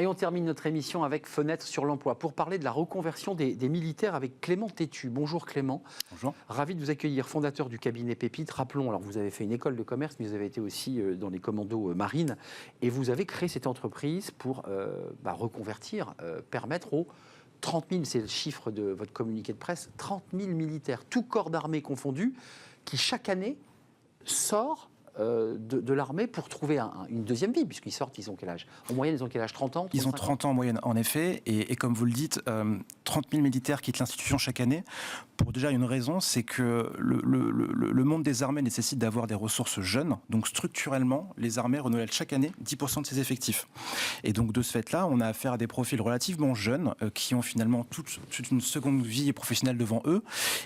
Et on termine notre émission avec Fenêtre sur l'emploi pour parler de la reconversion des militaires avec Clément Tétu. Bonjour Clément. Bonjour. Ravi de vous accueillir, fondateur du cabinet Pépite. Rappelons, alors vous avez fait une école de commerce, mais vous avez été aussi dans les commandos marines. Et vous avez créé cette entreprise pour reconvertir, permettre aux 30 000, c'est le chiffre de votre communiqué de presse, 30 000 militaires, tout corps d'armée confondu, qui chaque année sort de l'armée pour trouver une deuxième vie, puisqu'ils sortent, ils ont quel âge? En moyenne, ils ont quel âge? 30 ans? Ils ont 30 ans en moyenne, en effet, et comme vous le dites, 30 000 militaires quittent l'institution chaque année, pour déjà une raison, c'est que le monde des armées nécessite d'avoir des ressources jeunes, donc structurellement, les armées renouvellent chaque année 10% de ses effectifs. Et donc de ce fait-là, on a affaire à des profils relativement jeunes, qui ont finalement toute une seconde vie professionnelle devant eux,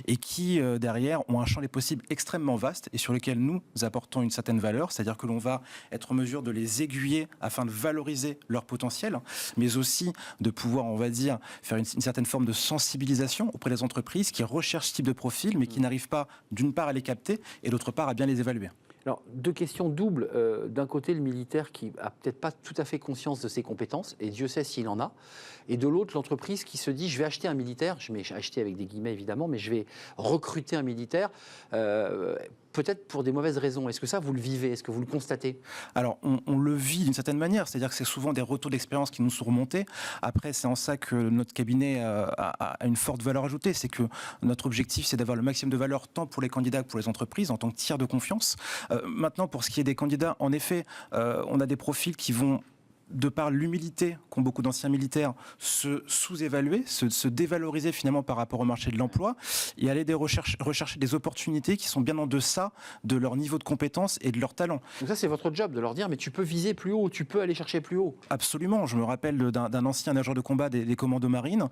et qui, derrière, ont un champ des possibles extrêmement vaste, et sur lequel nous apportons une certaine valeur, c'est-à-dire que l'on va être en mesure de les aiguiller afin de valoriser leur potentiel, mais aussi de pouvoir, on va dire, faire une certaine forme de sensibilisation auprès des entreprises qui recherchent ce type de profil, mais qui n'arrivent pas, d'une part, à les capter, et d'autre part, à bien les évaluer. Alors, deux questions doubles. D'un côté, le militaire qui n'a peut-être pas tout à fait conscience de ses compétences, et Dieu sait s'il en a. Et de l'autre, l'entreprise qui se dit, je vais acheter un militaire, je vais acheter avec des guillemets évidemment, mais je vais recruter un militaire, peut-être pour des mauvaises raisons. Est-ce que ça, vous le vivez? Est-ce que vous le constatez? Alors, on le vit d'une certaine manière, c'est-à-dire que c'est souvent des retours d'expérience qui nous sont remontés. Après, c'est en ça que notre cabinet a une forte valeur ajoutée, c'est que notre objectif, c'est d'avoir le maximum de valeur tant pour les candidats que pour les entreprises, en tant que tiers de confiance. Maintenant, pour ce qui est des candidats, en effet, on a des profils qui vont, de par l'humilité qu'ont beaucoup d'anciens militaires, se sous-évaluer, se dévaloriser finalement par rapport au marché de l'emploi et aller rechercher des opportunités qui sont bien en deçà de leur niveau de compétence et de leur talent. Donc ça, c'est votre job de leur dire, mais tu peux viser plus haut, tu peux aller chercher plus haut. Absolument. Je me rappelle d'un ancien nageur de combat des commandos marines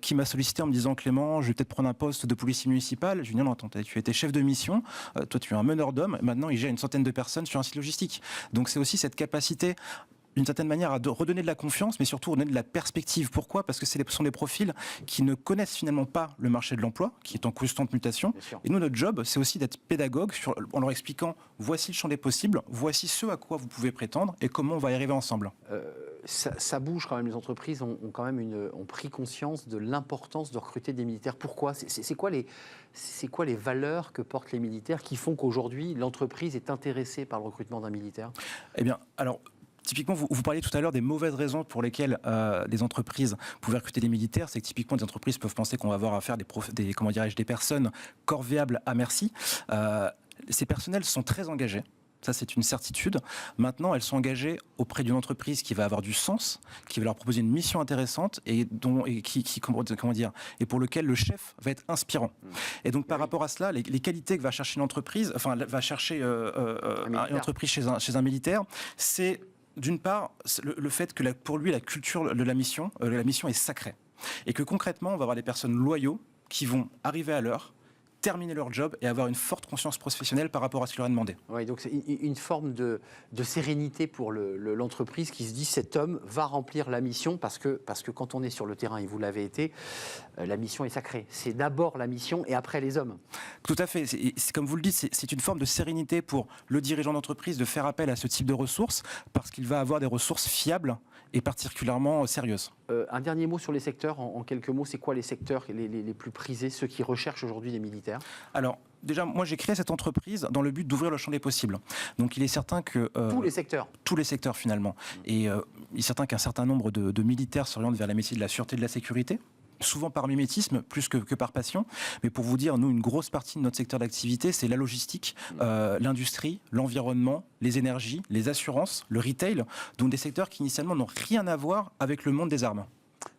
qui m'a sollicité en me disant, Clément, je vais peut-être prendre un poste de policier municipal. Je lui ai dit, non, attends, tu étais chef de mission, toi tu es un meneur d'hommes, maintenant il gère une centaine de personnes sur un site logistique. Donc c'est aussi cette capacité, d'une certaine manière, à redonner de la confiance, mais surtout redonner de la perspective. Pourquoi? Parce que ce sont des profils qui ne connaissent finalement pas le marché de l'emploi, qui est en constante mutation. Et nous, notre job, c'est aussi d'être pédagogue en leur expliquant, voici le champ des possibles, voici ce à quoi vous pouvez prétendre et comment on va y arriver ensemble. Ça bouge quand même, les entreprises ont pris conscience de l'importance de recruter des militaires. Pourquoi? C'est quoi les valeurs que portent les militaires qui font qu'aujourd'hui, l'entreprise est intéressée par le recrutement d'un militaire? Eh bien, alors, typiquement, vous parliez tout à l'heure des mauvaises raisons pour lesquelles les entreprises pouvaient recruter des militaires. C'est que typiquement, des entreprises peuvent penser qu'on va avoir à faire des personnes corvéables à merci. Ces personnels sont très engagés. Ça, c'est une certitude. Maintenant, elles sont engagées auprès d'une entreprise qui va avoir du sens, qui va leur proposer une mission intéressante et pour lequel le chef va être inspirant. Et donc, par rapport à cela, les qualités que va chercher une entreprise, une entreprise chez un militaire, c'est d'une part le fait que pour lui, la culture de la mission est sacrée. Et que concrètement, on va avoir des personnes loyaux qui vont arriver à l'heure, terminer leur job et avoir une forte conscience professionnelle par rapport à ce qu'il leur est demandé. Oui, donc c'est une forme de sérénité pour l'entreprise qui se dit cet homme va remplir la mission parce que quand on est sur le terrain, et vous l'avez été, la mission est sacrée. C'est d'abord la mission et après les hommes. Tout à fait. C'est comme vous le dites, c'est une forme de sérénité pour le dirigeant d'entreprise de faire appel à ce type de ressources parce qu'il va avoir des ressources fiables et particulièrement sérieuses. Un dernier mot sur les secteurs, en quelques mots, c'est quoi les secteurs les plus prisés, ceux qui recherchent aujourd'hui des militaires? Alors, déjà, moi j'ai créé cette entreprise dans le but d'ouvrir le champ des possibles. Donc il est certain que... tous les secteurs? Tous les secteurs finalement. Et il est certain qu'un certain nombre de militaires s'orientent vers les métiers de la sûreté et de la sécurité, souvent par mimétisme, plus que par passion. Mais pour vous dire, nous, une grosse partie de notre secteur d'activité, c'est la logistique, l'industrie, l'environnement, les énergies, les assurances, le retail, donc des secteurs qui initialement n'ont rien à voir avec le monde des armes.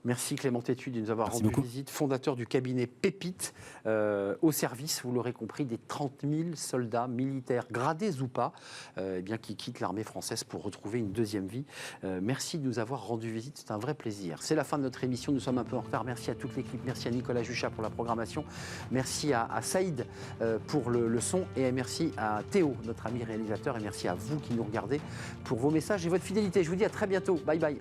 Merci Clément Tétu de nous avoir rendu visite, fondateur du cabinet Pépite, au service, vous l'aurez compris, des 30 000 soldats militaires, gradés ou pas, qui quittent l'armée française pour retrouver une deuxième vie. Merci de nous avoir rendu visite, c'est un vrai plaisir. C'est la fin de notre émission, nous sommes un peu en retard. Merci à toute l'équipe, merci à Nicolas Juchat pour la programmation, merci à Saïd pour le son et merci à Théo, notre ami réalisateur, et merci à vous qui nous regardez pour vos messages et votre fidélité. Je vous dis à très bientôt, bye bye.